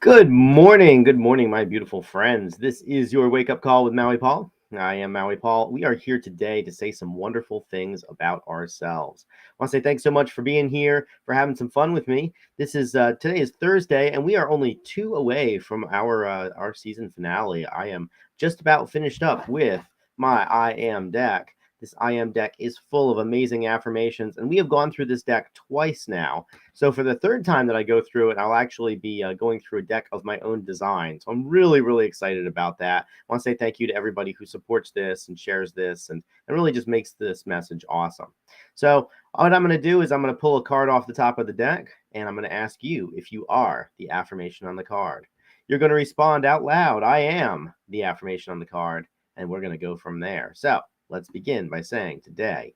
Good morning, my beautiful friends. This is your wake up call with Maui Paul. I am Maui Paul. We are here today to say some wonderful things about ourselves. I want to say thanks so much for being here, for having some fun with me. This is Today is Thursday, and we are only two away from our season finale. I am just about finished up with my I Am deck. This I Am deck is full of amazing affirmations, and we have gone through this deck twice now. So for the third time that I go through it, I'll actually be going through a deck of my own design. So I'm really, really excited about that. I want to say thank you to everybody who supports this and shares this and really just makes this message awesome. So what I'm going to do is I'm going to pull a card off the top of the deck, and I'm going to ask you if you are the affirmation on the card. You're going to respond out loud, I am the affirmation on the card, and we're going to go from there. So let's begin by saying today,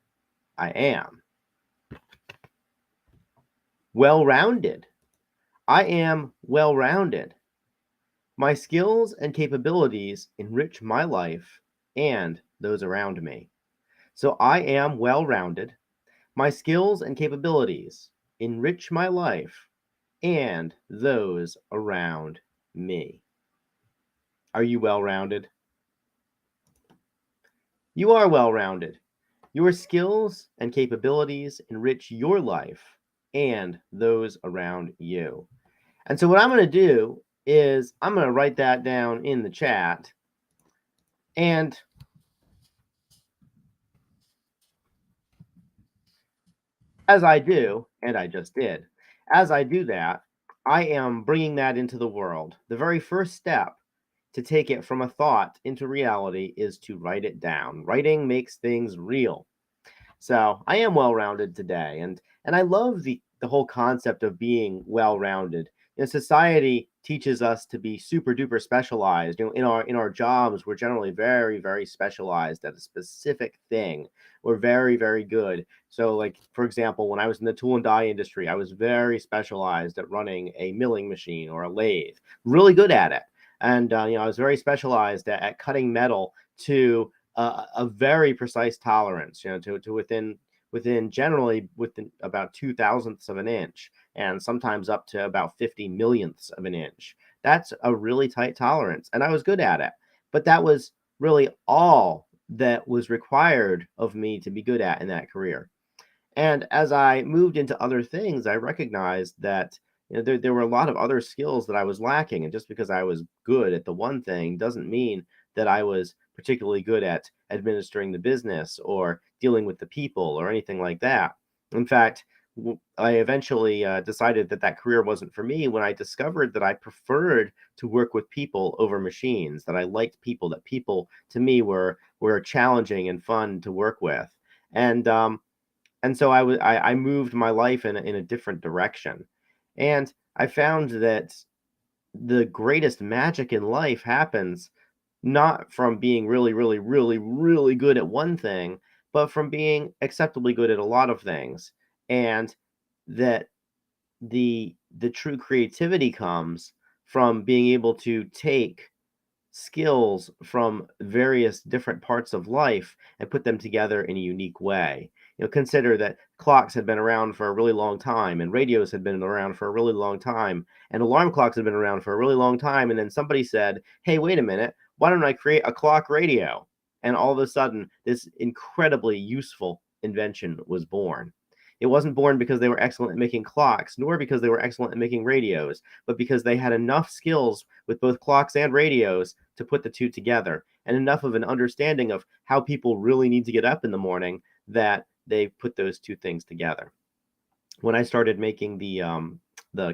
I am well-rounded. I am well-rounded. My skills and capabilities enrich my life and those around me. So I am well-rounded. My skills and capabilities enrich my life and those around me. Are you well-rounded? You are well-rounded. Your skills and capabilities enrich your life and those around you. And so what I'm going to do is I'm going to write that down in the chat. And as I do, and I just did, as I do that, I am bringing that into the world. The very first step to take it from a thought into reality is to write it down. Writing makes things real. So I am well-rounded today, and I love the whole concept of being well-rounded. Society teaches us to be super duper specialized. In our jobs, we're generally very, very specialized at a specific thing. We're very, very good. So, like for example, when I was in the tool and die industry, I was very specialized at running a milling machine or a lathe. Really good at it, and I was very specialized at cutting metal to a very precise tolerance, to within generally within about 2 thousandths of an inch, and sometimes up to about 50 millionths of an inch. That's a really tight tolerance, and I was good at it. But that was really all that was required of me to be good at in that career. And as I moved into other things, I recognized that there were a lot of other skills that I was lacking. And just because I was good at the one thing doesn't mean that I was particularly good at administering the business or dealing with the people or anything like that. In fact, I eventually decided that that career wasn't for me when I discovered that I preferred to work with people over machines, that I liked people, that people to me were challenging and fun to work with. And and so I moved my life in a different direction, and I found that the greatest magic in life happens not from being really, really, really, really good at one thing, but from being acceptably good at a lot of things, and that the true creativity comes from being able to take skills from various different parts of life and put them together in a unique way. Consider that clocks had been around for a really long time, and radios had been around for a really long time, and alarm clocks had been around for a really long time. And then somebody said, hey, wait a minute, why don't I create a clock radio? And all of a sudden, this incredibly useful invention was born. It wasn't born because they were excellent at making clocks, nor because they were excellent at making radios, but because they had enough skills with both clocks and radios to put the two together, and enough of an understanding of how people really need to get up in the morning that they put those two things together. When I started making the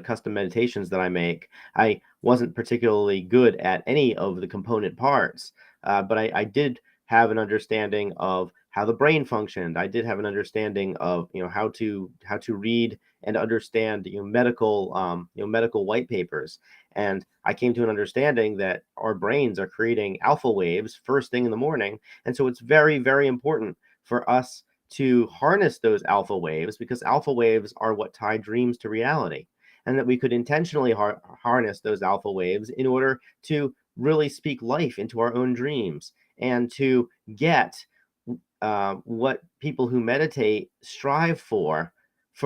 custom meditations that I make, I wasn't particularly good at any of the component parts, but I did have an understanding of how the brain functioned. I did have an understanding of how to read and understand medical white papers, and I came to an understanding that our brains are creating alpha waves first thing in the morning, and so it's very, very important for us to harness those alpha waves, because alpha waves are what tie dreams to reality, and that we could intentionally harness those alpha waves in order to really speak life into our own dreams and to get what people who meditate strive for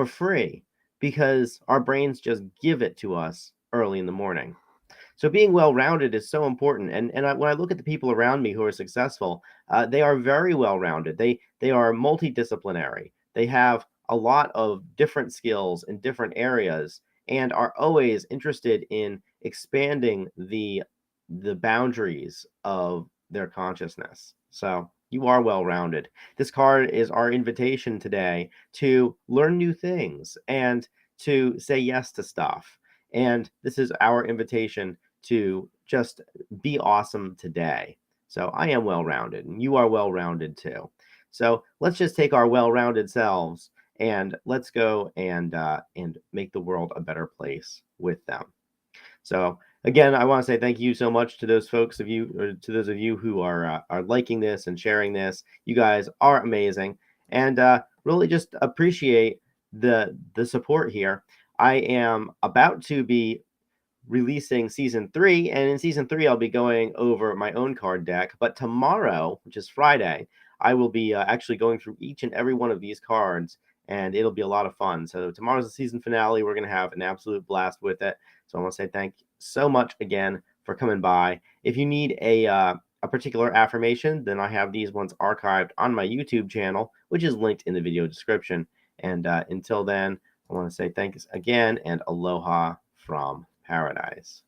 free, because our brains just give it to us early in the morning. So being well-rounded is so important, and when I look at the people around me who are successful, they are very well-rounded. They are multidisciplinary. They have a lot of different skills in different areas and are always interested in expanding the boundaries of their consciousness. So you are well-rounded. This card is our invitation today to learn new things and to say yes to stuff. And this is our invitation to just be awesome today. So I am well-rounded, and you are well-rounded too. So let's just take our well-rounded selves and let's go and make the world a better place with them. So again, I want to say thank you so much to those folks of you, or to those of you who are liking this and sharing this. You guys are amazing, and really just appreciate the support here. I am about to be releasing season 3, and in season 3 I'll be going over my own card deck, but tomorrow, which is Friday, I will be actually going through each and every one of these cards, and it'll be a lot of fun. So tomorrow's the season finale. We're going to have an absolute blast with it. So I want to say thank you so much again for coming by. If you need a particular affirmation, then I have these ones archived on my YouTube channel, which is linked in the video description. And until then, I want to say thanks again and aloha from paradise.